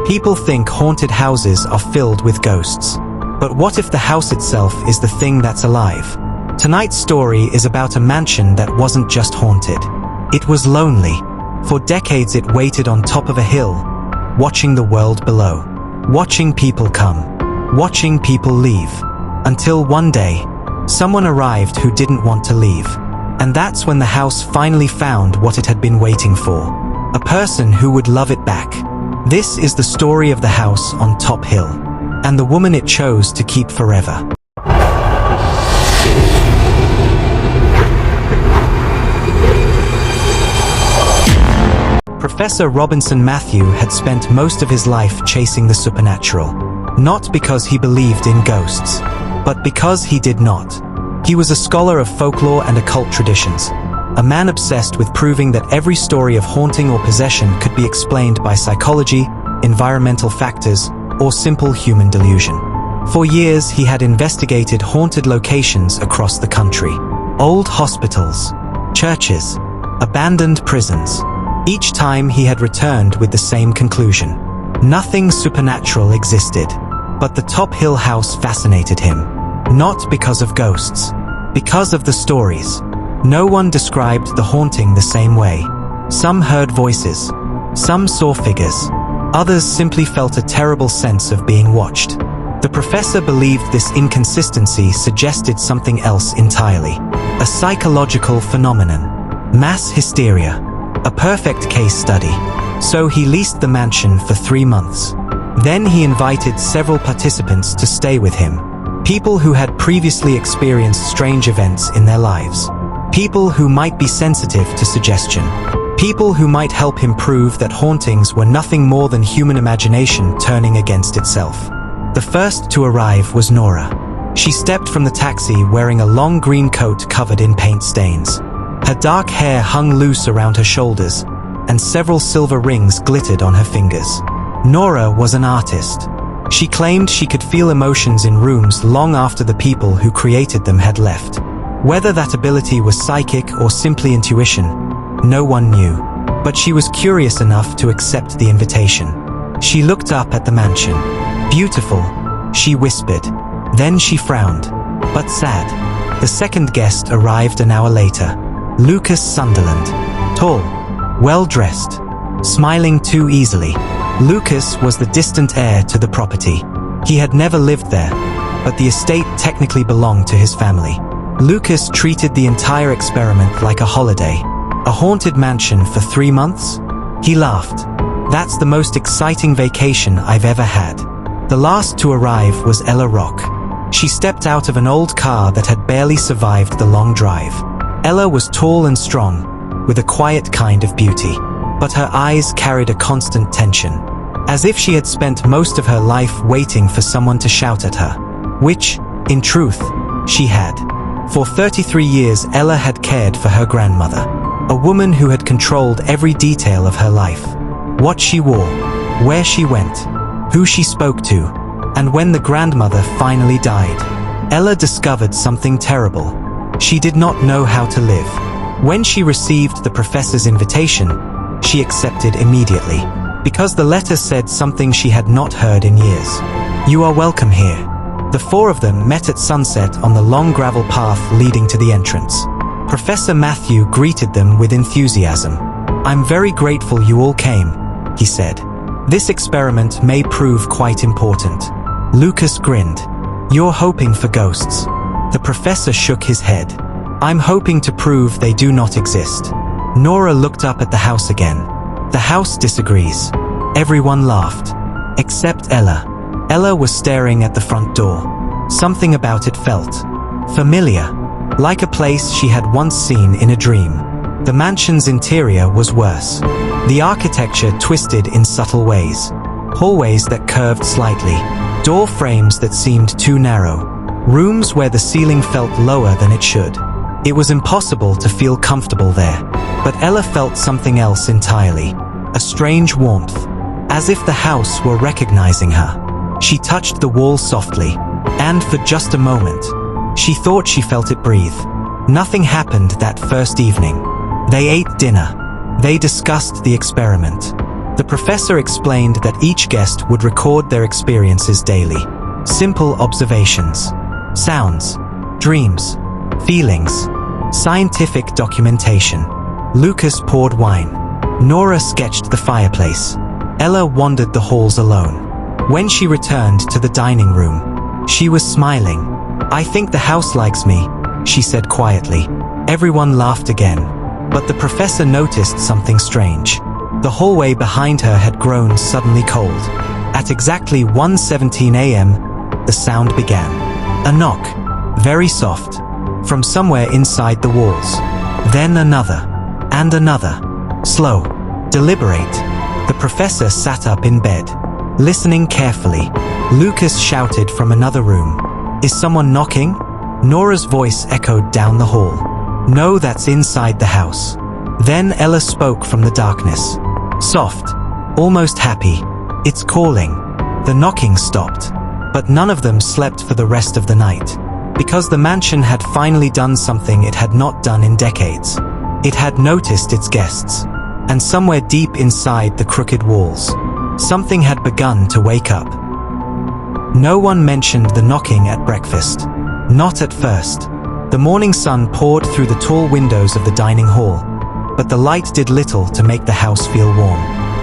People think haunted houses are filled with ghosts. But what if the house itself is the thing that's alive? Tonight's story is about a mansion that wasn't just haunted. It was lonely. For decades it waited on top of a hill, watching the world below. Watching people come. Watching people leave. Until one day, someone arrived who didn't want to leave. And that's when the house finally found what it had been waiting for. A person who would love it back. This is the story of the house on Top Hill, and the woman it chose to keep forever. Professor Robinson Matthew had spent most of his life chasing the supernatural. Not because he believed in ghosts, but because he did not. He was a scholar of folklore and occult traditions, a man obsessed with proving that every story of haunting or possession could be explained by psychology, environmental factors, or simple human delusion. For years, he had investigated haunted locations across the country. Old hospitals, churches, abandoned prisons. Each time he had returned with the same conclusion. Nothing supernatural existed. But the Top Hill house fascinated him. Not because of ghosts. Because of the stories. No one described the haunting the same way. Some heard voices. Some saw figures. Others simply felt a terrible sense of being watched. The professor believed this inconsistency suggested something else entirely. A psychological phenomenon. Mass hysteria. A perfect case study. So he leased the mansion for 3 months. Then he invited several participants to stay with him. People who had previously experienced strange events in their lives. People who might be sensitive to suggestion. People who might help him prove that hauntings were nothing more than human imagination turning against itself. The first to arrive was Nora. She stepped from the taxi wearing a long green coat covered in paint stains. Her dark hair hung loose around her shoulders, and several silver rings glittered on her fingers. Nora was an artist. She claimed she could feel emotions in rooms long after the people who created them had left. Whether that ability was psychic or simply intuition, no one knew. But she was curious enough to accept the invitation. She looked up at the mansion. Beautiful, she whispered. Then she frowned. But sad. The second guest arrived an hour later. Lucas Sunderland. Tall, well-dressed, smiling too easily. Lucas was the distant heir to the property. He had never lived there, but the estate technically belonged to his family. Lucas treated the entire experiment like a holiday. A haunted mansion for 3 months? He laughed. That's the most exciting vacation I've ever had. The last to arrive was Ella Rock. She stepped out of an old car that had barely survived the long drive. Ella was tall and strong, with a quiet kind of beauty. But her eyes carried a constant tension, as if she had spent most of her life waiting for someone to shout at her. Which, in truth, she had. For 33 years Ella had cared for her grandmother, a woman who had controlled every detail of her life. What she wore, where she went, who she spoke to, and when the grandmother finally died, Ella discovered something terrible. She did not know how to live. When she received the professor's invitation, she accepted immediately, because the letter said something she had not heard in years. You are welcome here. The 4 of them met at sunset on the long gravel path leading to the entrance. Professor Matthew greeted them with enthusiasm. I'm very grateful you all came, he said. This experiment may prove quite important. Lucas grinned. You're hoping for ghosts. The professor shook his head. I'm hoping to prove they do not exist. Nora looked up at the house again. The house disagrees. Everyone laughed. Except Ella. Ella was staring at the front door. Something about it felt familiar. Like a place she had once seen in a dream. The mansion's interior was worse. The architecture twisted in subtle ways. Hallways that curved slightly. Door frames that seemed too narrow. Rooms where the ceiling felt lower than it should. It was impossible to feel comfortable there. But Ella felt something else entirely. A strange warmth. As if the house were recognizing her. She touched the wall softly. And for just a moment, she thought she felt it breathe. Nothing happened that first evening. They ate dinner. They discussed the experiment. The professor explained that each guest would record their experiences daily. Simple observations, sounds, dreams, feelings, scientific documentation. Lucas poured wine. Nora sketched the fireplace. Ella wandered the halls alone. When she returned to the dining room, she was smiling. "I think the house likes me," she said quietly. Everyone laughed again, but the professor noticed something strange. The hallway behind her had grown suddenly cold. At exactly 1:17 a.m., the sound began. A knock, very soft, from somewhere inside the walls. Then another, and another. Slow, deliberate. The professor sat up in bed, listening carefully. Lucas shouted from another room, "Is someone knocking?" Nora's voice echoed down the hall. "No, that's inside the house." Then Ella spoke from the darkness. Soft, almost happy. "It's calling." The knocking stopped, but none of them slept for the rest of the night, because the mansion had finally done something it had not done in decades. It had noticed its guests, and somewhere deep inside the crooked walls, something had begun to wake up. No one mentioned the knocking at breakfast. Not at first. The morning sun poured through the tall windows of the dining hall, but the light did little to make the house feel warm.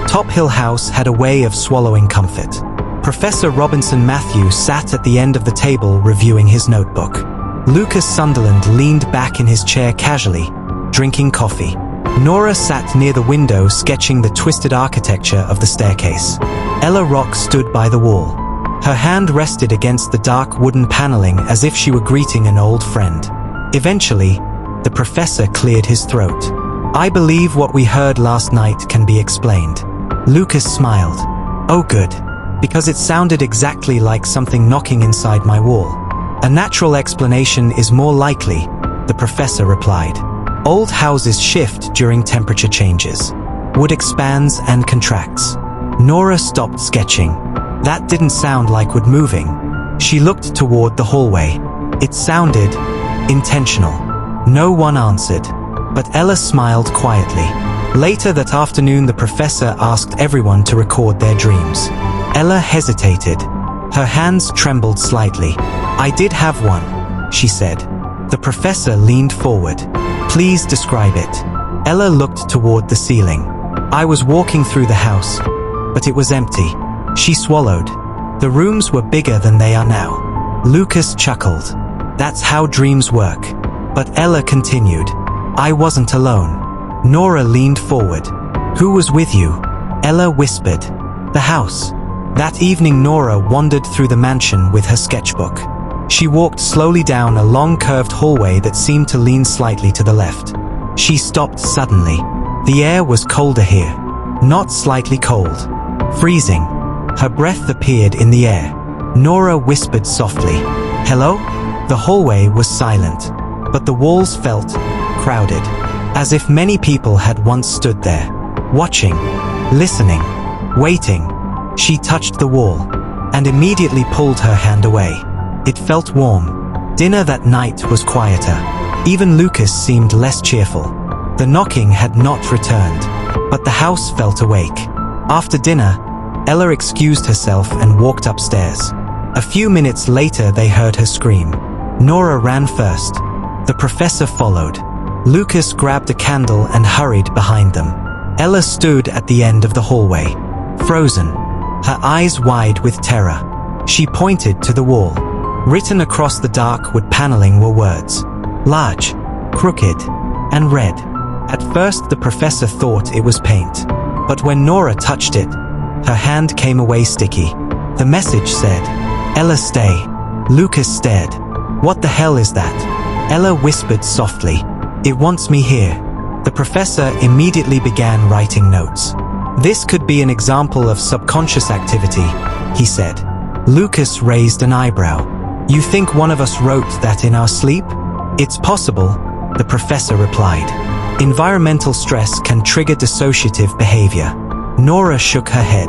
Top Hill House had a way of swallowing comfort. Professor Robinson Matthew sat at the end of the table reviewing his notebook. Lucas Sunderland leaned back in his chair casually, drinking coffee. Nora sat near the window sketching the twisted architecture of the staircase. Ella Rock stood by the wall. Her hand rested against the dark wooden paneling as if she were greeting an old friend. Eventually, the professor cleared his throat. "I believe what we heard last night can be explained." Lucas smiled. "Oh good, because it sounded exactly like something knocking inside my wall." "A natural explanation is more likely," the professor replied. "Old houses shift during temperature changes. Wood expands and contracts." Nora stopped sketching. That didn't sound like wood moving. She looked toward the hallway. It sounded intentional. No one answered, but Ella smiled quietly. Later that afternoon, the professor asked everyone to record their dreams. Ella hesitated. Her hands trembled slightly. "I did have one," she said. The professor leaned forward. "Please describe it." Ella looked toward the ceiling. "I was walking through the house, but it was empty." She swallowed. "The rooms were bigger than they are now." Lucas chuckled. "That's how dreams work." But Ella continued. "I wasn't alone." Nora leaned forward. "Who was with you?" Ella whispered. "The house." That evening, Nora wandered through the mansion with her sketchbook. She walked slowly down a long curved hallway that seemed to lean slightly to the left. She stopped suddenly. The air was colder here. Not slightly cold. Freezing. Her breath appeared in the air. Nora whispered softly, "Hello?" The hallway was silent, but the walls felt crowded, as if many people had once stood there, watching, listening, waiting. She touched the wall, and immediately pulled her hand away. It felt warm. Dinner that night was quieter. Even Lucas seemed less cheerful. The knocking had not returned, but the house felt awake. After dinner, Ella excused herself and walked upstairs. A few minutes later, they heard her scream. Nora ran first. The professor followed. Lucas grabbed a candle and hurried behind them. Ella stood at the end of the hallway, frozen, her eyes wide with terror. She pointed to the wall. Written across the dark wood paneling were words, large, crooked, and red. At first, the professor thought it was paint, but when Nora touched it, her hand came away sticky. The message said, "Ella, stay." Lucas stared. "What the hell is that?" Ella whispered softly, "It wants me here." The professor immediately began writing notes. "This could be an example of subconscious activity," he said. Lucas raised an eyebrow. "You think one of us wrote that in our sleep?" "It's possible," the professor replied. "Environmental stress can trigger dissociative behavior." Nora shook her head.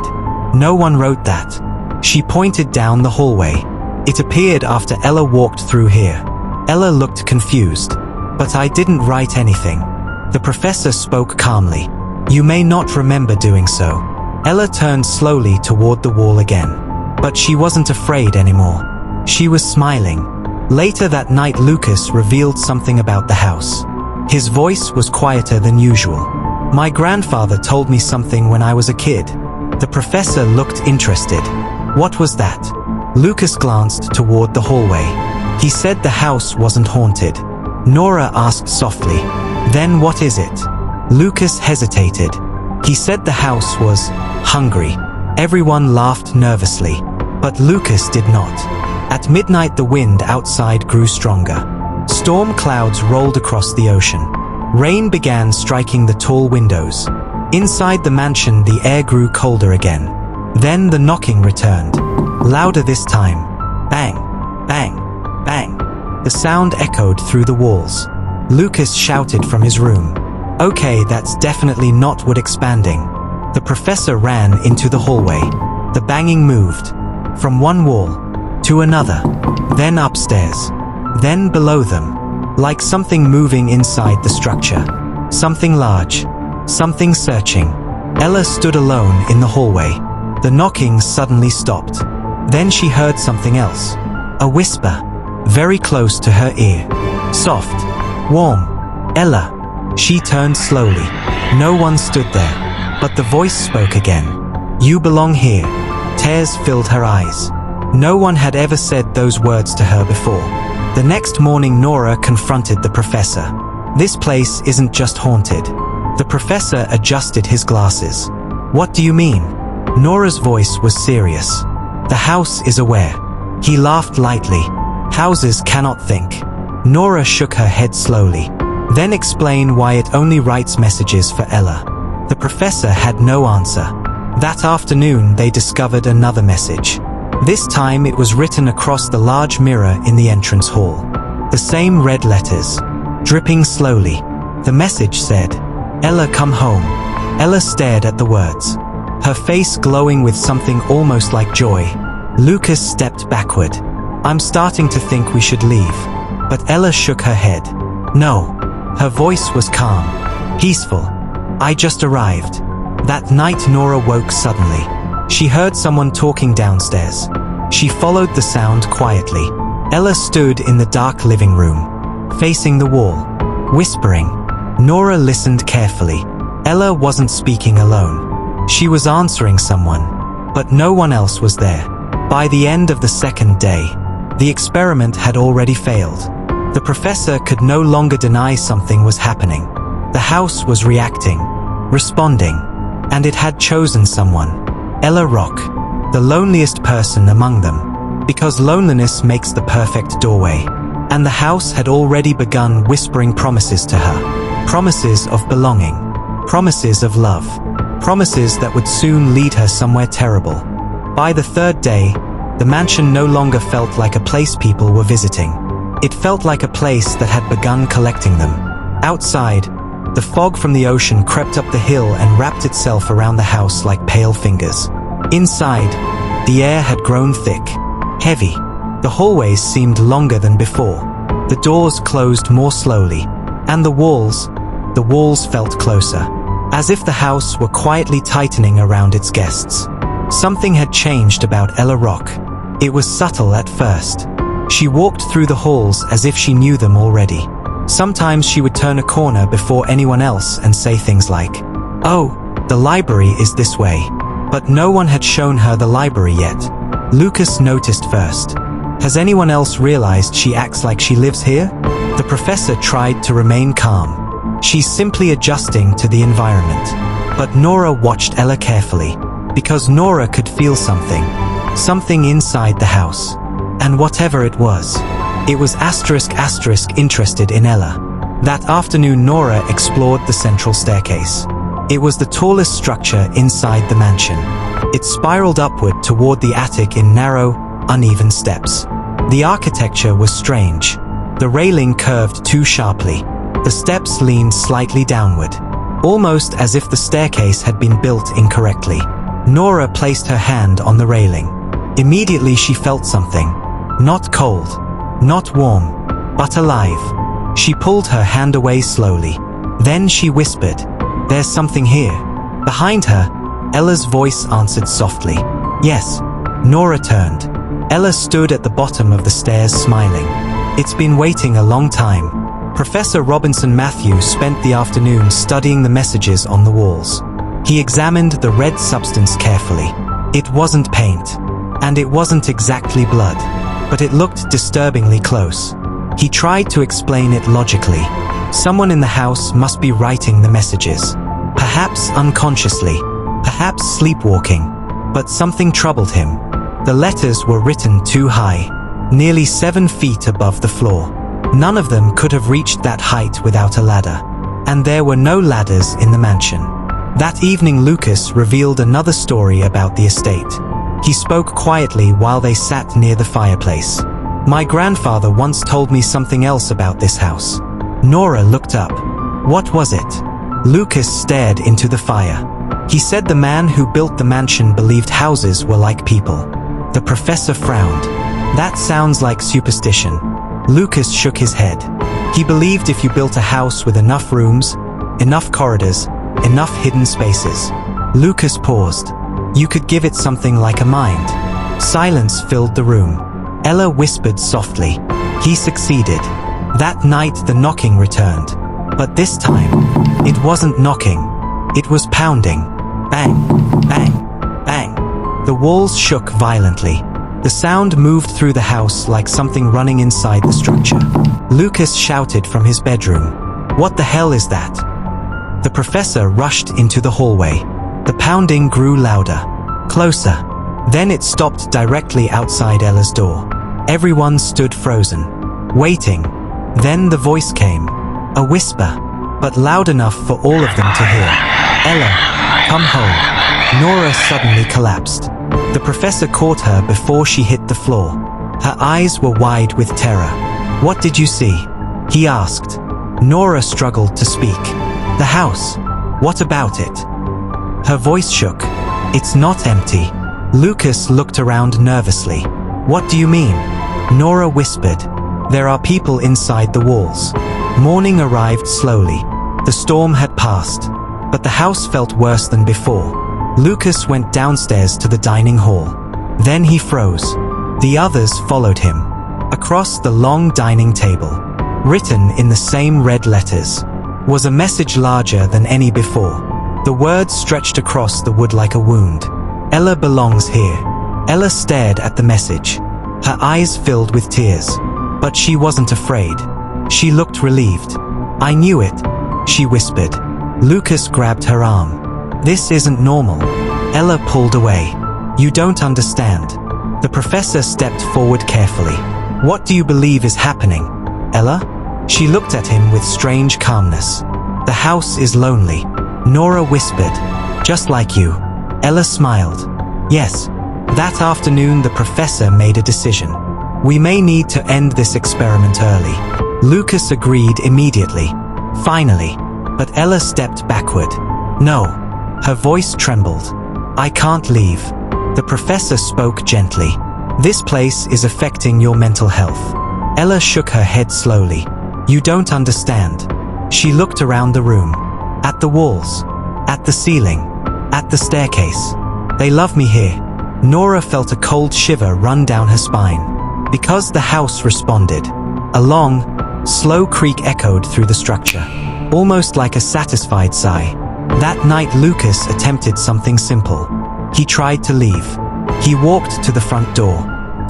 "No one wrote that." She pointed down the hallway. "It appeared after Ella walked through here." Ella looked confused. "But I didn't write anything." The professor spoke calmly. "You may not remember doing so, Ella turned slowly toward the wall again. But she wasn't afraid anymore. She was smiling. Later that night, Lucas revealed something about the house. His voice was quieter than usual. "My grandfather told me something when I was a kid." The professor looked interested. "What was that?" Lucas glanced toward the hallway. "He said the house wasn't haunted." Nora asked softly, "Then what is it?" Lucas hesitated. "He said the house was hungry." Everyone laughed nervously, but Lucas did not. At midnight, the wind outside grew stronger. Storm clouds rolled across the ocean. Rain began striking the tall windows. Inside the mansion, the air grew colder again. Then the knocking returned. Louder this time. Bang, bang, bang. The sound echoed through the walls. Lucas shouted from his room, "Okay, that's definitely not wood expanding." The professor ran into the hallway. The banging moved. From one wall to another. Then upstairs. Then below them. Like something moving inside the structure. Something large. Something searching. Ella stood alone in the hallway. The knocking suddenly stopped. Then she heard something else. A whisper. Very close to her ear. Soft. Warm. "Ella." She turned slowly. No one stood there. But the voice spoke again. "You belong here." Tears filled her eyes. No one had ever said those words to her before. The next morning, Nora confronted the professor. "This place isn't just haunted." The professor adjusted his glasses. "What do you mean?" Nora's voice was serious. "The house is aware." He laughed lightly. "Houses cannot think." Nora shook her head slowly. "Then explain why it only writes messages for Ella." The professor had no answer. That afternoon, they discovered another message. This time it was written across the large mirror in the entrance hall. The same red letters, dripping slowly. The message said, "Ella, come home." Ella stared at the words, her face glowing with something almost like joy. Lucas stepped backward. "I'm starting to think we should leave." But Ella shook her head. "No." Her voice was calm, peaceful. "I just arrived." That night, Nora woke suddenly. She heard someone talking downstairs. She followed the sound quietly. Ella stood in the dark living room, facing the wall, whispering. Nora listened carefully. Ella wasn't speaking alone. She was answering someone, but no one else was there. By the end of the second day, the experiment had already failed. The professor could no longer deny something was happening. The house was reacting, responding, and it had chosen someone. Ella Rock, the loneliest person among them, because loneliness makes the perfect doorway. And the house had already begun whispering promises to her. Promises of belonging. Promises of love. Promises that would soon lead her somewhere terrible. By the third day, the mansion no longer felt like a place people were visiting. It felt like a place that had begun collecting them. Outside, the fog from the ocean crept up the hill and wrapped itself around the house like pale fingers. Inside, the air had grown thick, heavy. The hallways seemed longer than before. The doors closed more slowly, and the walls felt closer, as if the house were quietly tightening around its guests. Something had changed about Ella Rock. It was subtle at first. She walked through the halls as if she knew them already. Sometimes she would turn a corner before anyone else and say things like, "Oh, the library is this way." But no one had shown her the library yet. Lucas noticed first. "Has anyone else realized she acts like she lives here?" The professor tried to remain calm. "She's simply adjusting to the environment." But Nora watched Ella carefully, because Nora could feel something. Something inside the house. And whatever it was interested in Ella. That afternoon, Nora explored the central staircase. It was the tallest structure inside the mansion. It spiraled upward toward the attic in narrow, uneven steps. The architecture was strange. The railing curved too sharply. The steps leaned slightly downward, almost as if the staircase had been built incorrectly. Nora placed her hand on the railing. Immediately she felt something. Not cold, not warm, but alive. She pulled her hand away slowly. Then she whispered, "There's something here." Behind her, Ella's voice answered softly. Yes. Nora turned. Ella stood at the bottom of the stairs smiling. It's been waiting a long time. Professor Robinson Matthew spent the afternoon studying the messages on the walls. He examined the red substance carefully. It wasn't paint, and it wasn't exactly blood, but it looked disturbingly close. He tried to explain it logically. Someone in the house must be writing the messages. Perhaps unconsciously, perhaps sleepwalking, but something troubled him. The letters were written too high, nearly 7 feet above the floor. None of them could have reached that height without a ladder, and there were no ladders in the mansion. That evening Lucas revealed another story about the estate. He spoke quietly while they sat near the fireplace. My grandfather once told me something else about this house. Nora looked up. What was it? Lucas stared into the fire. He said the man who built the mansion believed houses were like people. The professor frowned. That sounds like superstition. Lucas shook his head. He believed if you built a house with enough rooms, enough corridors, enough hidden spaces. Lucas paused. You could give it something like a mind. Silence filled the room. Ella whispered softly. He succeeded. That night the knocking returned. But this time, it wasn't knocking. It was pounding. Bang, bang, bang. The walls shook violently. The sound moved through the house like something running inside the structure. Lucas shouted from his bedroom. What the hell is that? The professor rushed into the hallway. The pounding grew louder, closer. Then it stopped directly outside Ella's door. Everyone stood frozen, waiting. Then the voice came, a whisper, but loud enough for all of them to hear. Ella, come home. Nora suddenly collapsed. The professor caught her before she hit the floor. Her eyes were wide with terror. What did you see? He asked. Nora struggled to speak. The house. What about it? Her voice shook. It's not empty. Lucas looked around nervously. What do you mean? Nora whispered. There are people inside the walls. Morning arrived slowly. The storm had passed, but the house felt worse than before. Lucas went downstairs to the dining hall. Then he froze. The others followed him. Across the long dining table, written in the same red letters, was a message larger than any before. The words stretched across the wood like a wound. Ella belongs here. Ella stared at the message. Her eyes filled with tears. But she wasn't afraid. She looked relieved. I knew it, she whispered. Lucas grabbed her arm. This isn't normal. Ella pulled away. You don't understand. The professor stepped forward carefully. What do you believe is happening, Ella? She looked at him with strange calmness. The house is lonely. Nora whispered. Just like you. Ella smiled. Yes. That afternoon the professor made a decision. We may need to end this experiment early. Lucas agreed immediately. Finally. But Ella stepped backward. No. Her voice trembled. I can't leave. The professor spoke gently. This place is affecting your mental health. Ella shook her head slowly. You don't understand. She looked around the room. At the walls. At the ceiling. At the staircase. They love me here. Nora felt a cold shiver run down her spine. Because the house responded. A long, slow creak echoed through the structure. Almost like a satisfied sigh. That night Lucas attempted something simple. He tried to leave. He walked to the front door,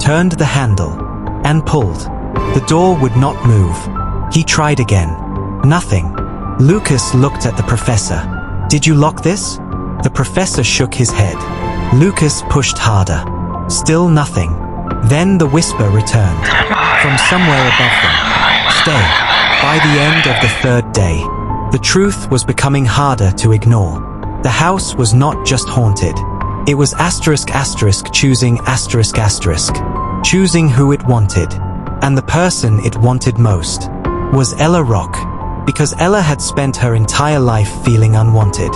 turned the handle, and pulled. The door would not move. He tried again. Nothing. Lucas looked at the professor. Did you lock this? The professor shook his head. Lucas pushed harder. Still nothing. Then the whisper returned. From somewhere above them. Stay. By the end of the third day, the truth was becoming harder to ignore. The house was not just haunted. It was choosing choosing who it wanted. And the person it wanted most was Ella Rock. Because Ella had spent her entire life feeling unwanted.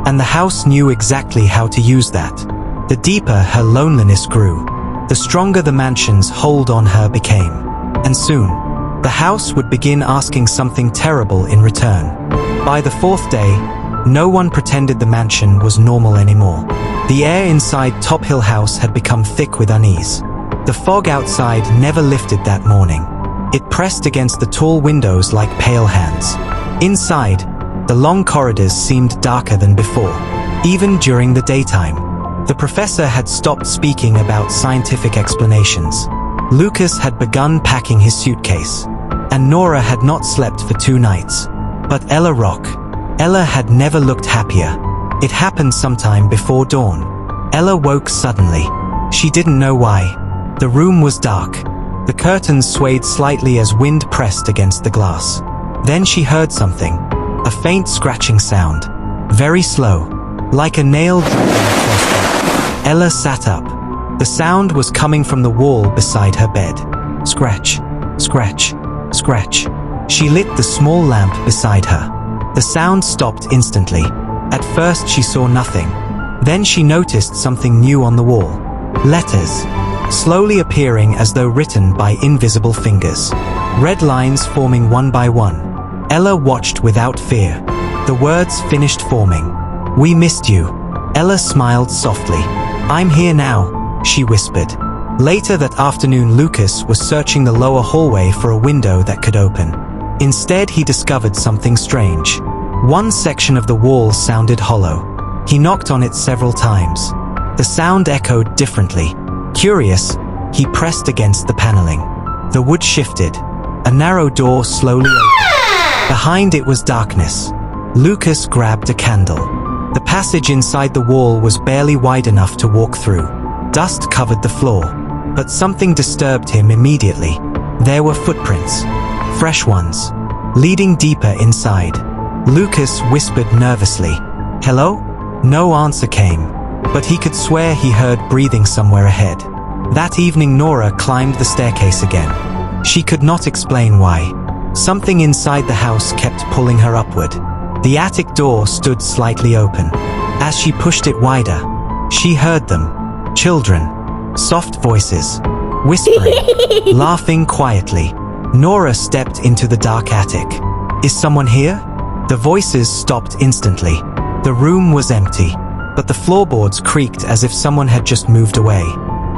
And the house knew exactly how to use that. The deeper her loneliness grew, the stronger the mansion's hold on her became. And soon, the house would begin asking something terrible in return. By the fourth day, No one pretended the mansion was normal anymore. The air inside Top Hill House had become thick with unease. The fog outside never lifted that morning. It pressed against the tall windows like pale hands. Inside, the long corridors seemed darker than before, even during the daytime. The professor had stopped speaking about scientific explanations. Lucas had begun packing his suitcase, and Nora had not slept for 2 nights. But Ella had never looked happier. It happened sometime before dawn. Ella woke suddenly. She didn't know why. The room was dark. The curtains swayed slightly as wind pressed against the glass. Then she heard something. A faint scratching sound. Very slow. Like a nail driven across her. Ella sat up. The sound was coming from the wall beside her bed. Scratch, scratch, scratch. She lit the small lamp beside her. The sound stopped instantly. At first she saw nothing. Then she noticed something new on the wall. Letters. Slowly appearing as though written by invisible fingers. Red lines forming one by one. Ella watched without fear. The words finished forming. "We missed you." Ella smiled softly. "I'm here now," she whispered. Later that afternoon, Lucas was searching the lower hallway for a window that could open. Instead, he discovered something strange. One section of the wall sounded hollow. He knocked on it several times. The sound echoed differently. Curious, he pressed against the paneling. The wood shifted. A narrow door slowly opened. Behind it was darkness. Lucas grabbed a candle. The passage inside the wall was barely wide enough to walk through. Dust covered the floor, but something disturbed him immediately. There were footprints, fresh ones, leading deeper inside. Lucas whispered nervously, "Hello?" No answer came, but he could swear he heard breathing somewhere ahead. That evening, Nora climbed the staircase again. She could not explain why. Something inside the house kept pulling her upward. The attic door stood slightly open. As she pushed it wider, she heard them. Children. Soft voices. Whispering. Laughing quietly. Nora stepped into the dark attic. "Is someone here?" The voices stopped instantly. The room was empty, but the floorboards creaked as if someone had just moved away.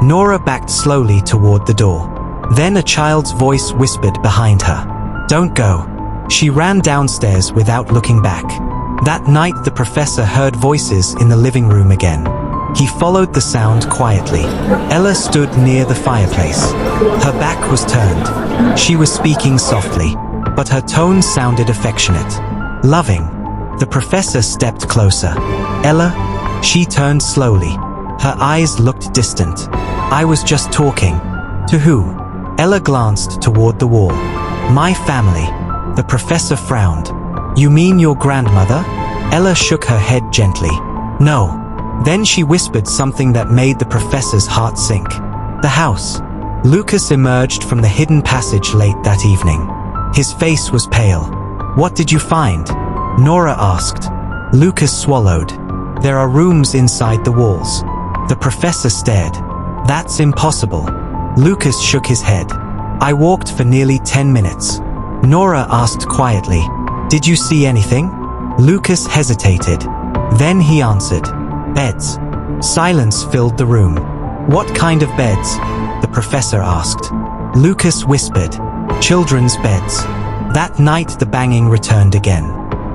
Nora backed slowly toward the door. Then a child's voice whispered behind her, "Don't go." She ran downstairs without looking back. That night, the professor heard voices in the living room again. He followed the sound quietly. Ella stood near the fireplace. Her back was turned. She was speaking softly, but her tone sounded affectionate, loving. The professor stepped closer. "Ella?" She turned slowly. Her eyes looked distant. "I was just talking." "To who?" Ella glanced toward the wall. "My family." The professor frowned. "You mean your grandmother?" Ella shook her head gently. "No." Then she whispered something that made the professor's heart sink. "The house." Lucas emerged from the hidden passage late that evening. His face was pale. "What did you find?" Nora asked. Lucas swallowed. "There are rooms inside the walls." The professor stared. "That's impossible." Lucas shook his head. "I walked for nearly 10 minutes. Nora asked quietly, "Did you see anything?" Lucas hesitated. Then he answered, "Beds." Silence filled the room. "What kind of beds?" the professor asked. Lucas whispered, "Children's beds." That night the banging returned again.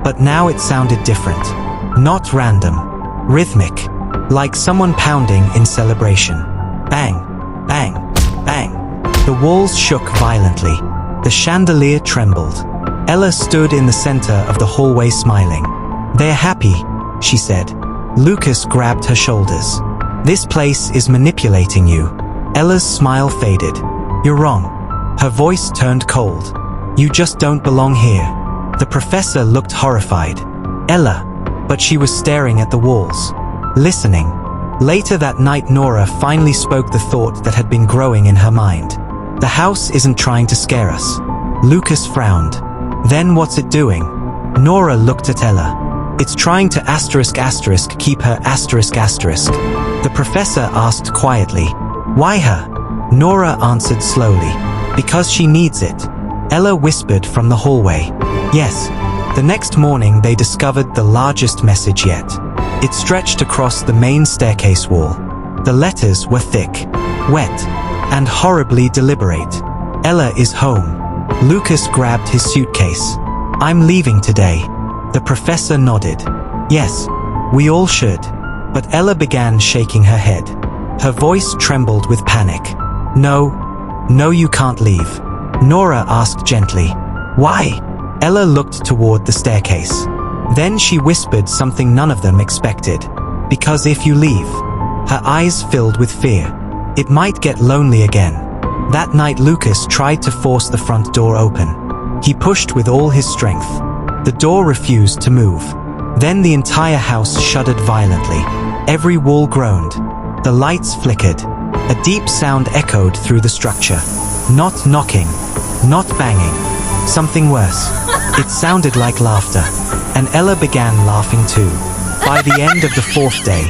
But now it sounded different. Not random. Rhythmic. Like someone pounding in celebration. Bang, bang, bang. The walls shook violently. The chandelier trembled. Ella stood in the center of the hallway smiling. "They're happy," she said. Lucas grabbed her shoulders. "This place is manipulating you." Ella's smile faded. "You're wrong." Her voice turned cold. "You just don't belong here." The professor looked horrified. "Ella." But she was staring at the walls, listening. Later that night, Nora finally spoke the thought that had been growing in her mind. "The house isn't trying to scare us." Lucas frowned. "Then what's it doing?" Nora looked at Ella. "It's trying to keep her asterisk." The professor asked quietly, "Why her?" Nora answered slowly, "Because she needs it." Ella whispered from the hallway, "Yes, The next morning they discovered the largest message yet. It stretched across the main staircase wall. The letters were thick, wet, and horribly deliberate. Ella is home. Lucas grabbed his suitcase. I'm leaving today. The professor nodded. Yes, we all should. But Ella began shaking her head. Her voice trembled with panic. No, you can't leave. Nora asked gently. Why? Ella looked toward the staircase. Then she whispered something none of them expected. Because if you leave. Her eyes filled with fear. It might get lonely again. That night Lucas tried to force the front door open. He pushed with all his strength. The door refused to move. Then the entire house shuddered violently. Every wall groaned. The lights flickered. A deep sound echoed through the structure. Not knocking. Not banging. Something worse. It sounded like laughter. And Ella began laughing too. By the end of the 4th day,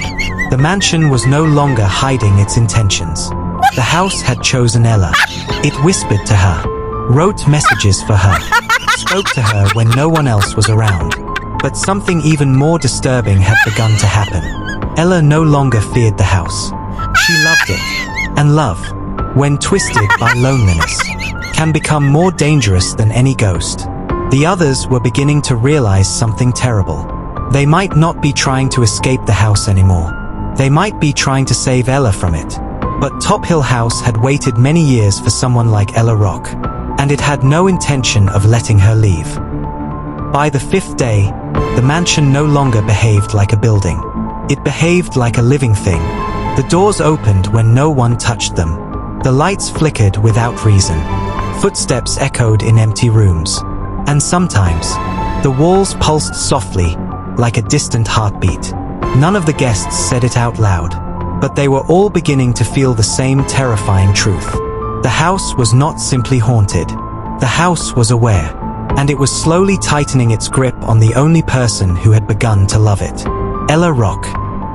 the mansion was no longer hiding its intentions. The house had chosen Ella. It whispered to her, wrote messages for her, spoke to her when no one else was around. But something even more disturbing had begun to happen. Ella no longer feared the house. She loved it. And love, when twisted by loneliness, can become more dangerous than any ghost. The others were beginning to realize something terrible. They might not be trying to escape the house anymore. They might be trying to save Ella from it. But Top Hill House had waited many years for someone like Ella Rock, and it had no intention of letting her leave. By the 5th day, the mansion no longer behaved like a building. It behaved like a living thing. The doors opened when no one touched them. The lights flickered without reason. Footsteps echoed in empty rooms. And sometimes, the walls pulsed softly, like a distant heartbeat. None of the guests said it out loud, but they were all beginning to feel the same terrifying truth. The house was not simply haunted. The house was aware, and it was slowly tightening its grip on the only person who had begun to love it. Ella Rock.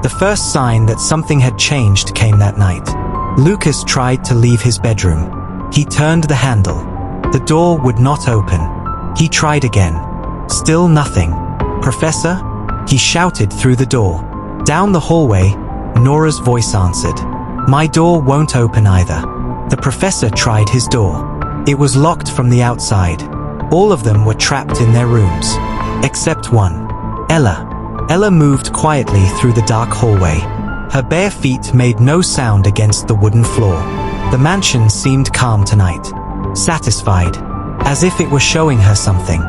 The first sign that something had changed came that night. Lucas tried to leave his bedroom. He turned the handle. The door would not open. He tried again. Still nothing. Professor? He shouted through the door. Down the hallway, Nora's voice answered. My door won't open either. The professor tried his door. It was locked from the outside. All of them were trapped in their rooms. Except one. Ella. Ella moved quietly through the dark hallway. Her bare feet made no sound against the wooden floor. The mansion seemed calm tonight. Satisfied. As if it were showing her something.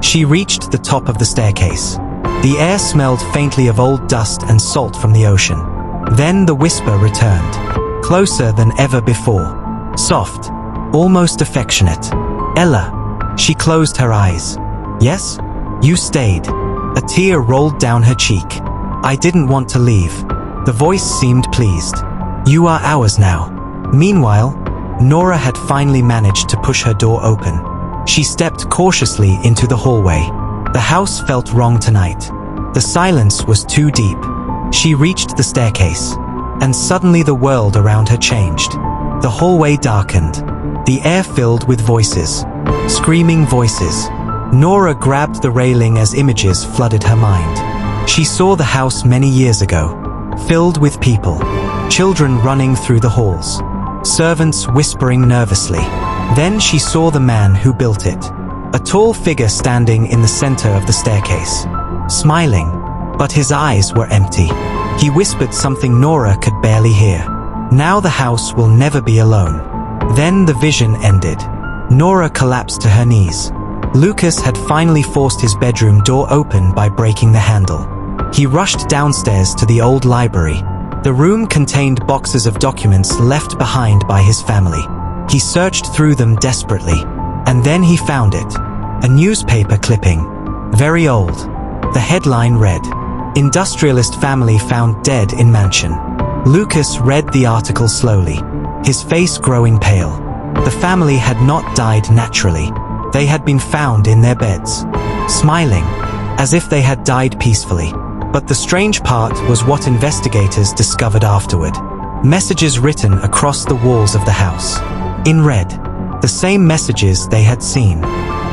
She reached the top of the staircase. The air smelled faintly of old dust and salt from the ocean. Then the whisper returned. Closer than ever before. Soft. Almost affectionate. Ella. She closed her eyes. Yes? You stayed. A tear rolled down her cheek. I didn't want to leave. The voice seemed pleased. You are ours now. Meanwhile, Nora had finally managed to push her door open. She stepped cautiously into the hallway. The house felt wrong tonight. The silence was too deep. She reached the staircase, and suddenly the world around her changed. The hallway darkened. The air filled with voices. Screaming voices. Nora grabbed the railing as images flooded her mind. She saw the house many years ago, filled with people. Children running through the halls. Servants whispering nervously. Then she saw the man who built it. A tall figure standing in the center of the staircase. Smiling, but his eyes were empty. He whispered something Nora could barely hear. Now the house will never be alone. Then the vision ended. Nora collapsed to her knees. Lucas had finally forced his bedroom door open by breaking the handle. He rushed downstairs to the old library. The room contained boxes of documents left behind by his family. He searched through them desperately, and then he found it. A newspaper clipping. Very old. The headline read, Industrialist family found dead in mansion. Lucas read the article slowly, his face growing pale. The family had not died naturally. They had been found in their beds, smiling, as if they had died peacefully. But the strange part was what investigators discovered afterward. Messages written across the walls of the house. In red. The same messages they had seen.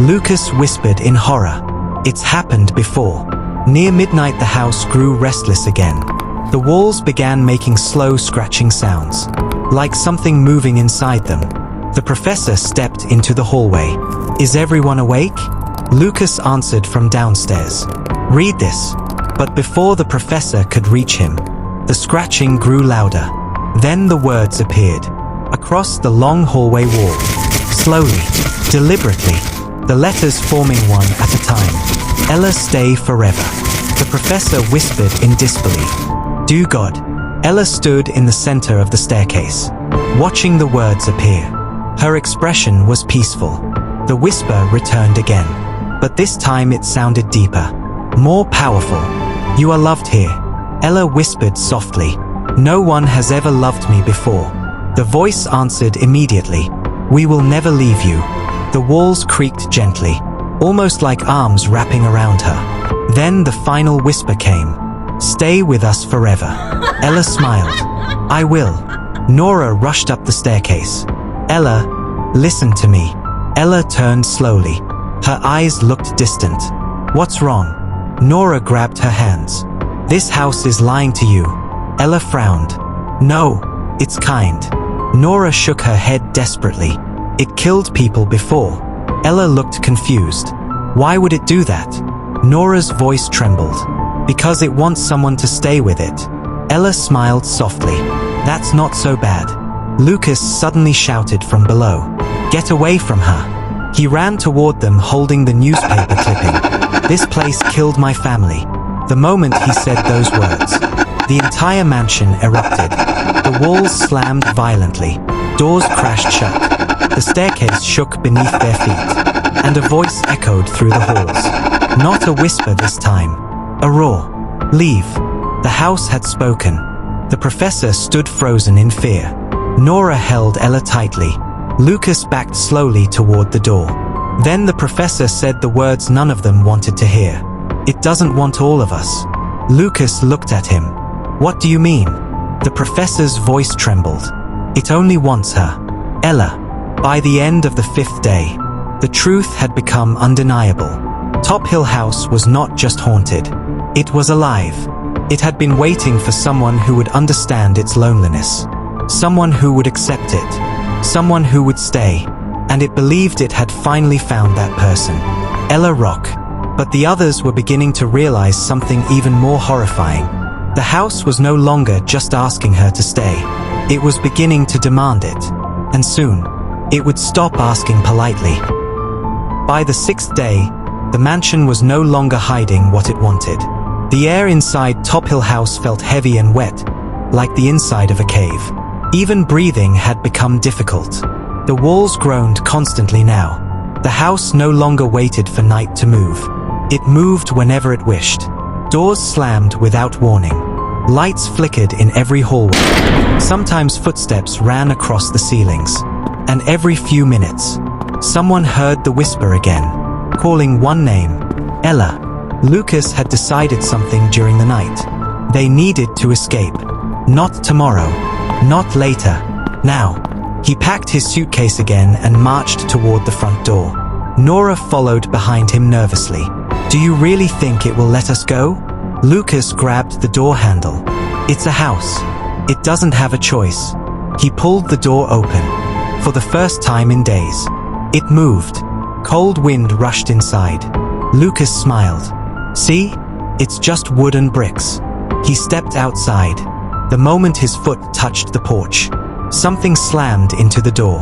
Lucas whispered in horror. It's happened before. Near midnight, the house grew restless again. The walls began making slow scratching sounds, like something moving inside them. The professor stepped into the hallway. "Is everyone awake?" Lucas answered from downstairs. "Read this." But before the professor could reach him, the scratching grew louder. Then the words appeared across the long hallway wall. Slowly, deliberately, the letters forming one at a time. "Ella, stay forever." The professor whispered in disbelief. "Do God." Ella stood in the center of the staircase, watching the words appear. Her expression was peaceful. The whisper returned again, but this time it sounded deeper, more powerful. "You are loved here." Ella whispered softly. "No one has ever loved me before." The voice answered immediately. "We will never leave you." The walls creaked gently, almost like arms wrapping around her. Then the final whisper came. "Stay with us forever." Ella smiled. "I will." Nora rushed up the staircase. "Ella, listen to me." Ella turned slowly. Her eyes looked distant. "What's wrong?" Nora grabbed her hands. "This house is lying to you." Ella frowned. "No, it's kind." Nora shook her head desperately. "It killed people before." Ella looked confused. "Why would it do that?" Nora's voice trembled. "Because it wants someone to stay with it." Ella smiled softly. "That's not so bad." Lucas suddenly shouted from below. "Get away from her." He ran toward them holding the newspaper clipping. "This place killed my family." The moment he said those words, the entire mansion erupted. The walls slammed violently. Doors crashed shut. The staircase shook beneath their feet, and a voice echoed through the halls. Not a whisper this time. A roar. "Leave." The house had spoken. The professor stood frozen in fear. Nora held Ella tightly. Lucas backed slowly toward the door. Then the professor said the words none of them wanted to hear. "It doesn't want all of us." Lucas looked at him. "What do you mean?" The professor's voice trembled. "It only wants her." Ella. By the end of the 5th day, the truth had become undeniable. Top Hill House was not just haunted. It was alive. It had been waiting for someone who would understand its loneliness. Someone who would accept it. Someone who would stay. And it believed it had finally found that person. Ella Rock. But the others were beginning to realize something even more horrifying. The house was no longer just asking her to stay. It was beginning to demand it. And soon, it would stop asking politely. By the 6th day, the mansion was no longer hiding what it wanted. The air inside Top Hill House felt heavy and wet, like the inside of a cave. Even breathing had become difficult. The walls groaned constantly now. The house no longer waited for night to move. It moved whenever it wished. Doors slammed without warning. Lights flickered in every hallway. Sometimes footsteps ran across the ceilings. And every few minutes, someone heard the whisper again, calling one name, Ella. Lucas had decided something during the night. They needed to escape. Not tomorrow. Not later. Now. He packed his suitcase again and marched toward the front door. Nora followed behind him nervously. "Do you really think it will let us go?" Lucas grabbed the door handle. "It's a house. It doesn't have a choice." He pulled the door open. For the first time in days, it moved. Cold wind rushed inside. Lucas smiled. "See? It's just wood and bricks." He stepped outside. The moment his foot touched the porch, something slammed into the door.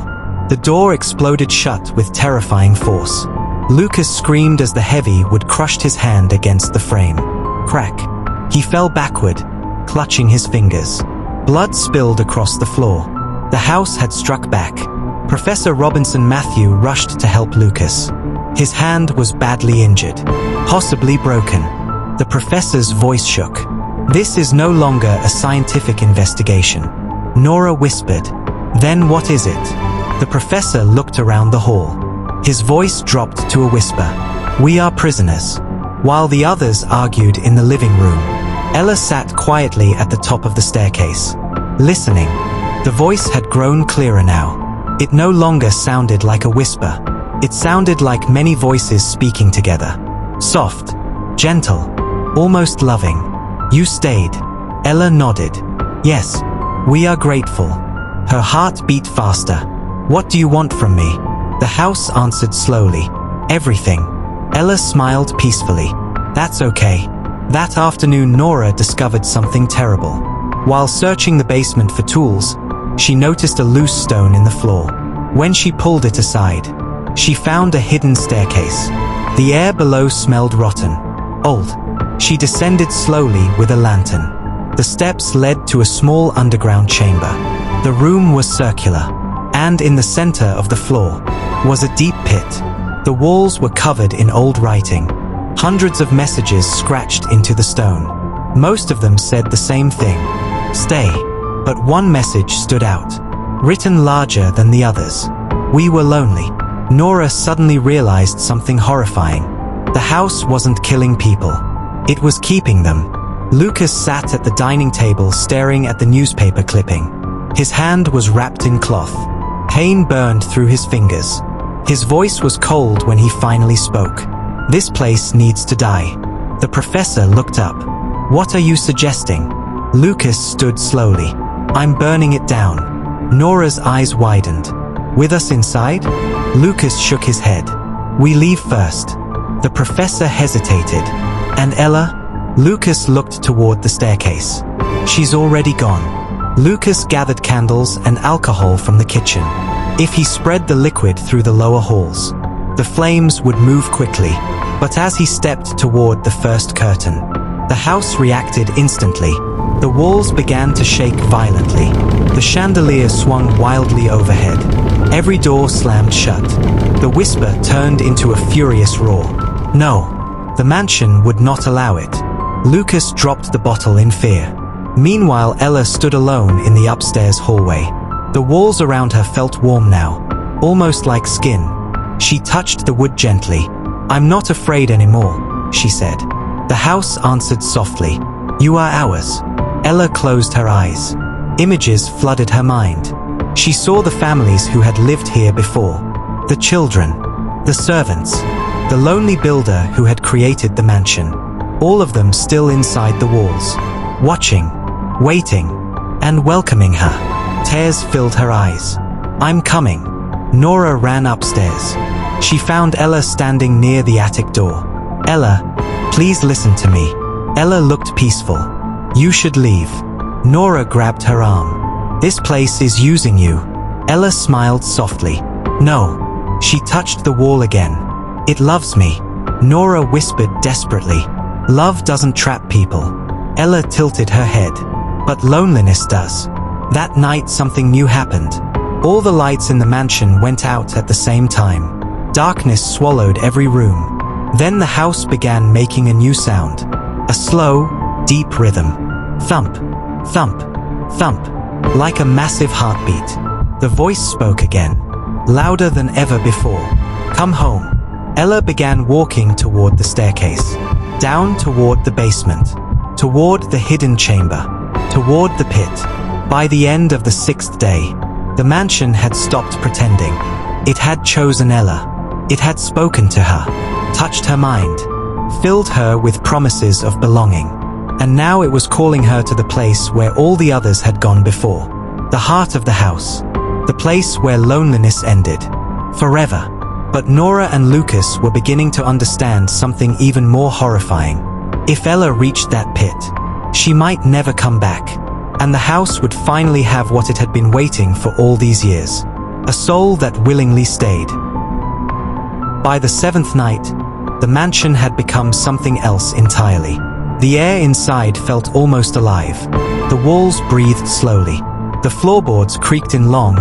The door exploded shut with terrifying force. Lucas screamed as the heavy wood crushed his hand against the frame. Crack. He fell backward, clutching his fingers. Blood spilled across the floor. The house had struck back. Professor Robinson Matthew rushed to help Lucas. His hand was badly injured, possibly broken. The professor's voice shook. "This is no longer a scientific investigation," Nora whispered. "Then what is it?" The professor looked around the hall. His voice dropped to a whisper. "We are prisoners." While the others argued in the living room, Ella sat quietly at the top of the staircase, listening. The voice had grown clearer now. It no longer sounded like a whisper. It sounded like many voices speaking together. Soft, gentle, almost loving. You stayed. Ella nodded. Yes, we are grateful. Her heart beat faster. What do you want from me? The house answered slowly. Everything. Ella smiled peacefully. That's okay. That afternoon Nora discovered something terrible. While searching the basement for tools, she noticed a loose stone in the floor. When she pulled it aside, she found a hidden staircase. The air below smelled rotten, old. She descended slowly with a lantern. The steps led to a small underground chamber. The room was circular, and in the center of the floor was a deep pit. The walls were covered in old writing, hundreds of messages scratched into the stone. Most of them said the same thing: stay. But one message stood out, written larger than the others. We were lonely. Nora suddenly realized something horrifying. The house wasn't killing people. It was keeping them. Lucas sat at the dining table staring at the newspaper clipping. His hand was wrapped in cloth. Pain burned through his fingers. His voice was cold when he finally spoke. This place needs to die. The professor looked up. What are you suggesting? Lucas stood slowly. I'm burning it down. Nora's eyes widened. With us inside? Lucas shook his head. We leave first. The professor hesitated. And Ella? Lucas looked toward the staircase. She's already gone. Lucas gathered candles and alcohol from the kitchen. If he spread the liquid through the lower halls, the flames would move quickly. But as he stepped toward the first curtain, the house reacted instantly. The walls began to shake violently. The chandelier swung wildly overhead. Every door slammed shut. The whisper turned into a furious roar. No, the mansion would not allow it. Lucas dropped the bottle in fear. Meanwhile, Ella stood alone in the upstairs hallway. The walls around her felt warm now, almost like skin. She touched the wood gently. I'm not afraid anymore, she said. The house answered softly. You are ours. Ella closed her eyes. Images flooded her mind. She saw the families who had lived here before. The children, the servants, the lonely builder who had created the mansion. All of them still inside the walls, watching, waiting, and welcoming her. Tears filled her eyes. I'm coming. Nora ran upstairs. She found Ella standing near the attic door. Ella, please listen to me. Ella looked peaceful. You should leave. Nora grabbed her arm. This place is using you. Ella smiled softly. No. She touched the wall again. It loves me. Nora whispered desperately. Love doesn't trap people. Ella tilted her head. But loneliness does. That night something new happened. All the lights in the mansion went out at the same time. Darkness swallowed every room. Then the house began making a new sound. A slow, deep rhythm. Thump, thump, thump. Like a massive heartbeat. The voice spoke again. Louder than ever before. Come home. Ella began walking toward the staircase. Down toward the basement. Toward the hidden chamber. Toward the pit. By the end of the 6th day, the mansion had stopped pretending. It had chosen Ella. It had spoken to her, touched her mind, filled her with promises of belonging. And now it was calling her to the place where all the others had gone before. The heart of the house. The place where loneliness ended. Forever. But Nora and Lucas were beginning to understand something even more horrifying. If Ella reached that pit, she might never come back. And the house would finally have what it had been waiting for all these years. A soul that willingly stayed. By the 7th night, the mansion had become something else entirely. The air inside felt almost alive. The walls breathed slowly. The floorboards creaked in long,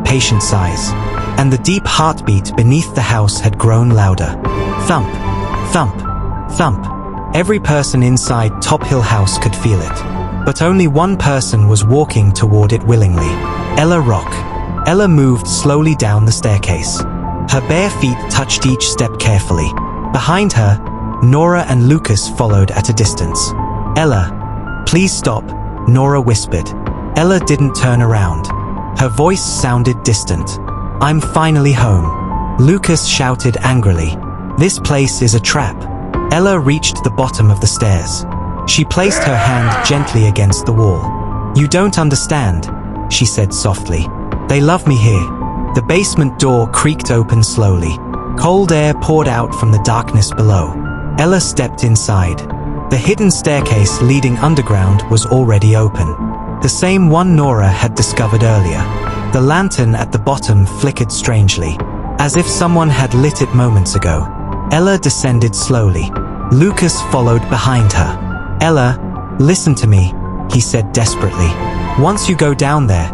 patient sighs. And the deep heartbeat beneath the house had grown louder. Thump, thump, thump. Every person inside Top Hill House could feel it. But only one person was walking toward it willingly. Ella Rock. Ella moved slowly down the staircase. Her bare feet touched each step carefully. Behind her, Nora and Lucas followed at a distance. Ella, please stop, Nora whispered. Ella didn't turn around. Her voice sounded distant. I'm finally home. Lucas shouted angrily. This place is a trap. Ella reached the bottom of the stairs. She placed her hand gently against the wall. "You don't understand," she said softly. "They love me here." The basement door creaked open slowly. Cold air poured out from the darkness below. Ella stepped inside. The hidden staircase leading underground was already open. The same one Nora had discovered earlier. The lantern at the bottom flickered strangely, as if someone had lit it moments ago. Ella descended slowly. Lucas followed behind her. "Ella, listen to me," he said desperately. "Once you go down there,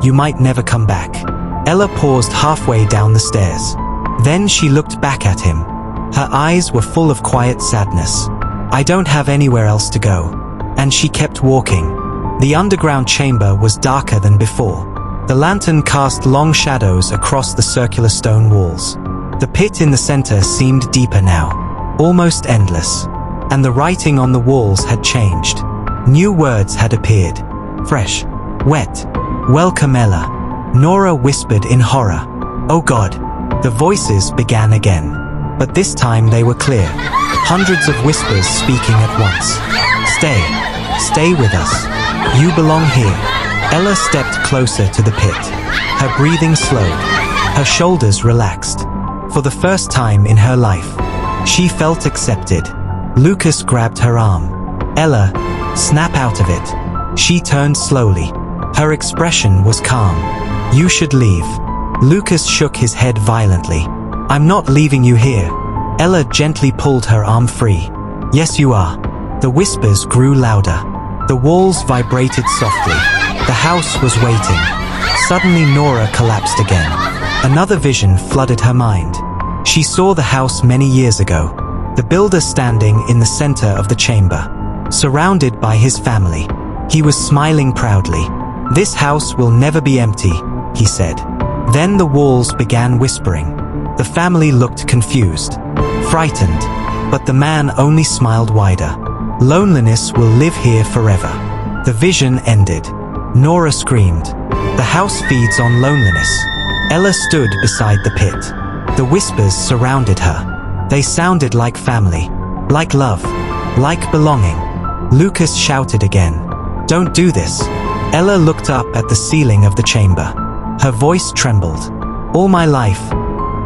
you might never come back." Ella paused halfway down the stairs. Then she looked back at him. Her eyes were full of quiet sadness. "I don't have anywhere else to go." And she kept walking. The underground chamber was darker than before. The lantern cast long shadows across the circular stone walls. The pit in the center seemed deeper now, almost endless. And the writing on the walls had changed. New words had appeared. Fresh, wet. "Welcome, Ella," Nora whispered in horror. "Oh God." The voices began again. But this time they were clear. Hundreds of whispers speaking at once. "Stay. Stay with us. You belong here." Ella stepped closer to the pit. Her breathing slowed. Her shoulders relaxed. For the first time in her life, she felt accepted. Lucas grabbed her arm. "Ella, snap out of it." She turned slowly. Her expression was calm. "You should leave." Lucas shook his head violently. "I'm not leaving you here." Ella gently pulled her arm free. "Yes, you are." The whispers grew louder. The walls vibrated softly. The house was waiting. Suddenly Nora collapsed again. Another vision flooded her mind. She saw the house many years ago. The builder standing in the center of the chamber, surrounded by his family. He was smiling proudly. "This house will never be empty," he said. Then the walls began whispering. The family looked confused, frightened, but the man only smiled wider. "Loneliness will live here forever." The vision ended. Nora screamed. "The house feeds on loneliness." Ella stood beside the pit. The whispers surrounded her. They sounded like family, like love, like belonging. Lucas shouted again, "Don't do this." Ella looked up at the ceiling of the chamber. Her voice trembled. "All my life,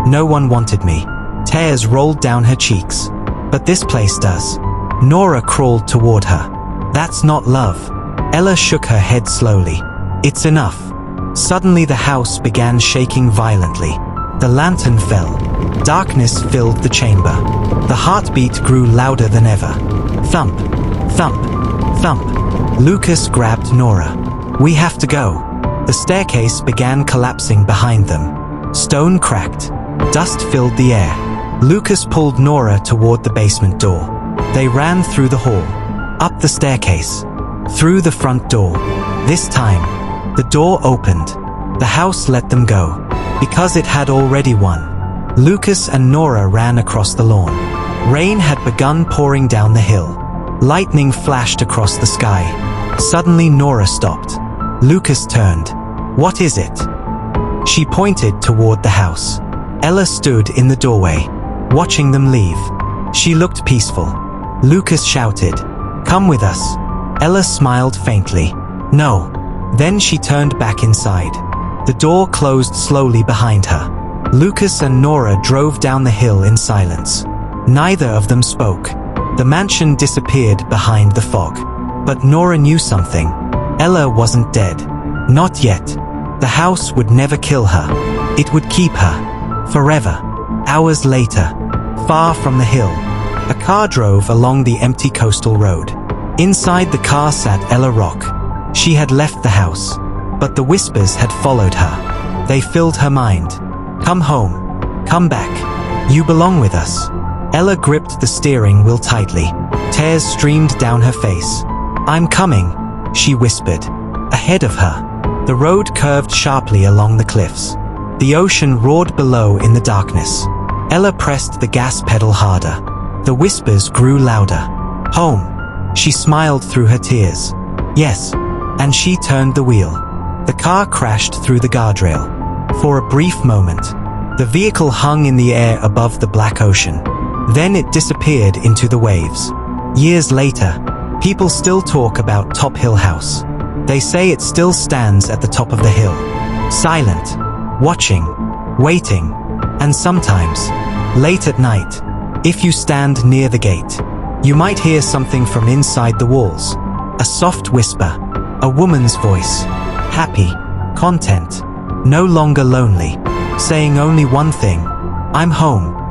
no one wanted me." Tears rolled down her cheeks. "But this place does." Nora crawled toward her. "That's not love." Ella shook her head slowly. "It's enough." Suddenly the house began shaking violently. The lantern fell. Darkness filled the chamber. The heartbeat grew louder than ever. Thump, thump, thump. Lucas grabbed Nora. "We have to go." The staircase began collapsing behind them. Stone cracked. Dust filled the air. Lucas pulled Nora toward the basement door. They ran through the hall, up the staircase, through the front door. This time, the door opened. The house let them go, because it had already won. Lucas and Nora ran across the lawn. Rain had begun pouring down the hill. Lightning flashed across the sky. Suddenly Nora stopped. Lucas turned. "What is it?" She pointed toward the house. Ella stood in the doorway, watching them leave. She looked peaceful. Lucas shouted, "Come with us." Ella smiled faintly. "No." Then she turned back inside. The door closed slowly behind her. Lucas and Nora drove down the hill in silence. Neither of them spoke. The mansion disappeared behind the fog. But Nora knew something. Ella wasn't dead. Not yet. The house would never kill her. It would keep her. Forever. Hours later, far from the hill, a car drove along the empty coastal road. Inside the car sat Ella Rock. She had left the house, but the whispers had followed her. They filled her mind. "Come home. Come back. You belong with us." Ella gripped the steering wheel tightly. Tears streamed down her face. "I'm coming," she whispered. Ahead of her, the road curved sharply along the cliffs. The ocean roared below in the darkness. Ella pressed the gas pedal harder. The whispers grew louder. "Home." She smiled through her tears. "Yes." And she turned the wheel. The car crashed through the guardrail. For a brief moment, the vehicle hung in the air above the black ocean. Then it disappeared into the waves. Years later, people still talk about Top Hill House. They say it still stands at the top of the hill, silent, watching, waiting, and sometimes, late at night, if you stand near the gate, you might hear something from inside the walls. A soft whisper, a woman's voice, happy, content, no longer lonely, saying only one thing: I'm home.